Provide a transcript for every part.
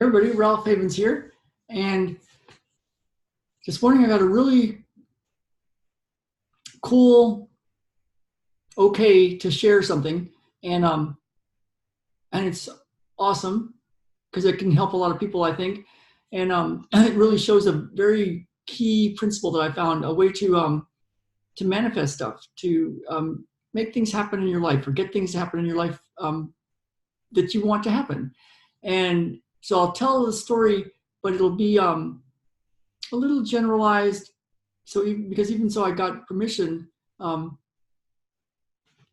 Everybody, Ralph Havens here. And this morning I got a really cool okay to share something. And it's awesome because it can help a lot of people, I think. And it really shows a very key principle that I found, a way to manifest stuff, to make things happen in your life or get things to happen in your life that you want to happen. And so I'll tell the story, but it'll be a little generalized. So because even so, I got permission. Um,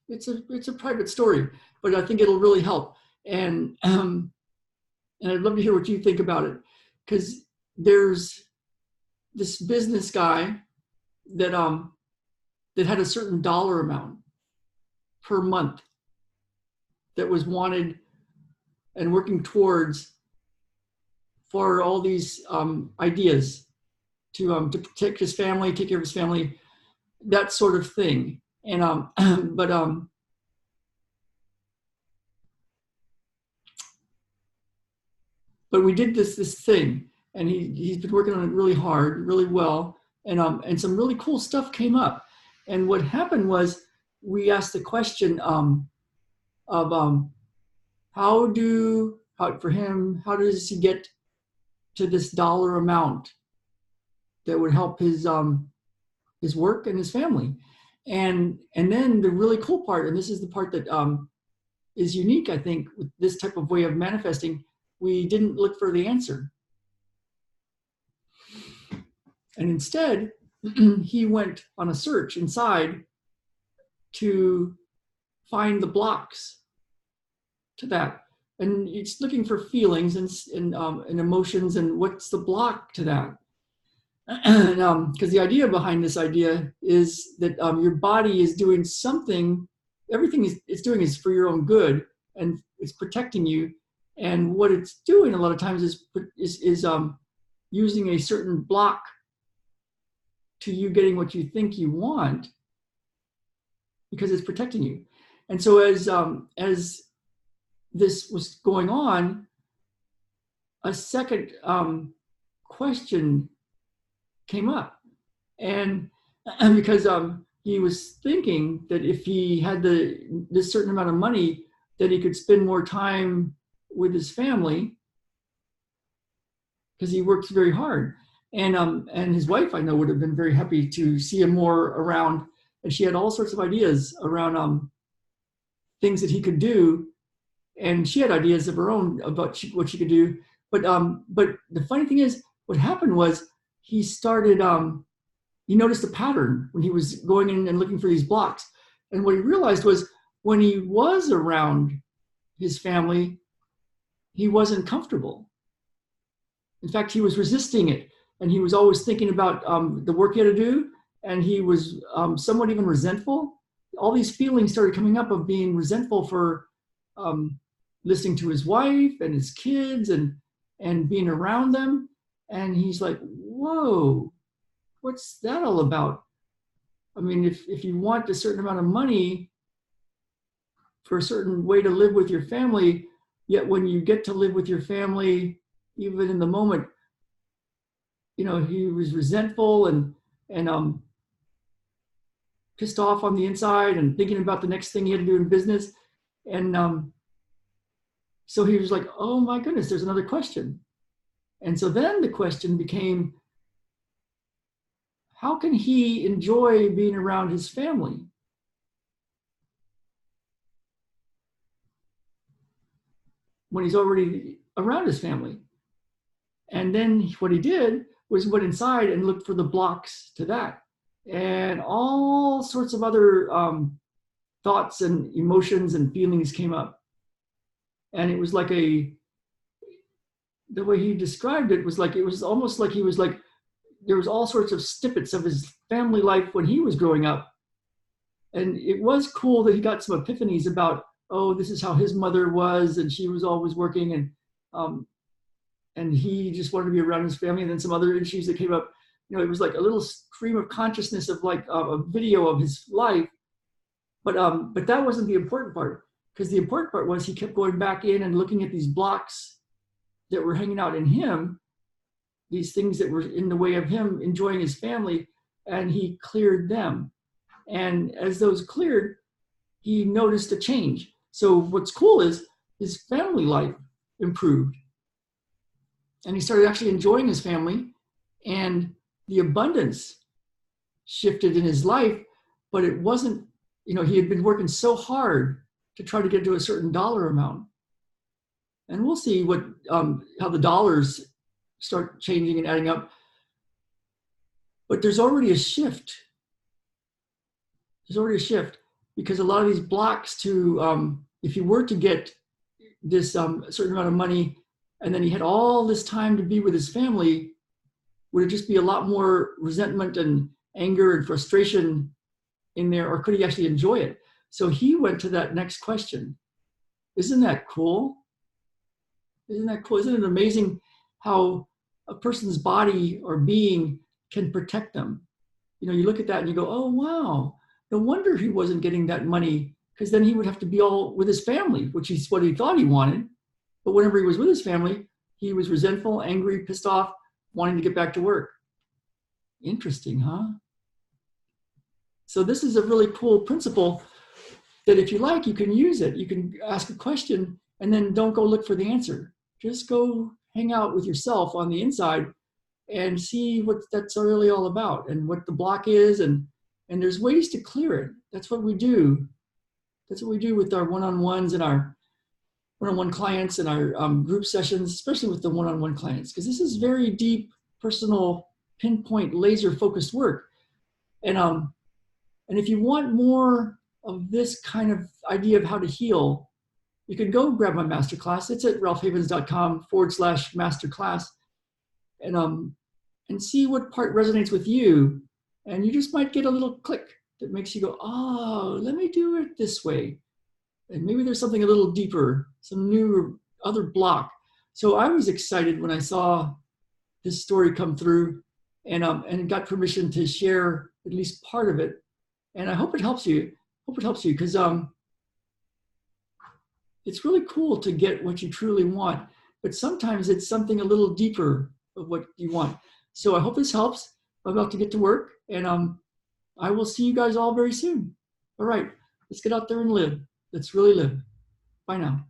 it's a private story, but I think it'll really help. And I'd love to hear what you think about it, because there's this business guy that that had a certain dollar amount per month that was wanted and working towards for all these ideas to protect his family, take care of his family, that sort of thing. And but we did this thing, and he's been working on it really hard, really well, and some really cool stuff came up. And what happened was we asked the question of how for him, how does he get to this dollar amount that would help his work and his family. And then the really cool part, and this is the part that is unique, I think, with this type of way of manifesting, we didn't look for the answer. And instead, he went on a search inside to find the blocks to that. And it's looking for feelings and emotions, and what's the block to that. And because the idea behind this idea is that your body is doing something, everything it's doing is for your own good, and it's protecting you. And what it's doing a lot of times is using a certain block to you getting what you think you want, because it's protecting you. And so as this was going on, a second question came up, and because he was thinking that if he had this certain amount of money, that he could spend more time with his family, because he works very hard. And his wife, I know, would have been very happy to see him more around, and she had all sorts of ideas around things that he could do, and she had ideas of her own about what she could do. But the funny thing is, what happened was he started he noticed a pattern when he was going in and looking for these blocks. And what he realized was, when he was around his family, he wasn't comfortable. In fact, he was resisting it, and he was always thinking about the work he had to do, and he was somewhat even resentful. All these feelings started coming up of being resentful for listening to his wife and his kids and being around them. And he's like, whoa, what's that all about? I mean, if you want a certain amount of money for a certain way to live with your family, yet when you get to live with your family, even in the moment, he was resentful and pissed off on the inside and thinking about the next thing he had to do in business. And so he was like, oh my goodness, there's another question. And so then the question became, how can he enjoy being around his family when he's already around his family? And then what he did was went inside and looked for the blocks to that. And all sorts of other thoughts and emotions and feelings came up. And it was like the way he described it was like, it was almost like he was like, there was all sorts of snippets of his family life when he was growing up. And it was cool that he got some epiphanies about, oh, this is how his mother was, and she was always working, and he just wanted to be around his family. And then some other issues that came up. It was like a little stream of consciousness of like a video of his life. But that wasn't the important part, because the important part was he kept going back in and looking at these blocks that were hanging out in him, these things that were in the way of him enjoying his family, and he cleared them. And as those cleared, he noticed a change. So what's cool is his family life improved. And he started actually enjoying his family, and the abundance shifted in his life, but it wasn't, he had been working so hard to try to get to a certain dollar amount. And we'll see how the dollars start changing and adding up. But there's already a shift. There's already a shift, because a lot of these blocks to, if you were to get this certain amount of money, and then he had all this time to be with his family, would it just be a lot more resentment and anger and frustration in there, or could he actually enjoy it? So he went to that next question. Isn't that cool? Isn't that cool? Isn't it amazing how a person's body or being can protect them? You look at that and you go, oh, wow, no wonder he wasn't getting that money, because then he would have to be all with his family, which is what he thought he wanted. But whenever he was with his family, he was resentful, angry, pissed off, wanting to get back to work. Interesting, huh? So this is a really cool principle that if you like, you can use it. You can ask a question and then don't go look for the answer. Just go hang out with yourself on the inside and see what that's really all about and what the block is. And there's ways to clear it. That's what we do. That's what we do with our one-on-ones and our one-on-one clients and our group sessions, especially with the one-on-one clients, because this is very deep, personal, pinpoint, laser-focused work. And if you want more of this kind of idea of how to heal, you can go grab my masterclass. It's at ralphhavens.com/masterclass, and see what part resonates with you. And you just might get a little click that makes you go, oh, let me do it this way. And maybe there's something a little deeper, some new other block. So I was excited when I saw this story come through, and got permission to share at least part of it. And I hope it helps you. Because it's really cool to get what you truly want, but sometimes it's something a little deeper of what you want. So I hope this helps. I'm about to get to work, and I will see you guys all very soon. All right, let's get out there and live. Let's really live. Bye now.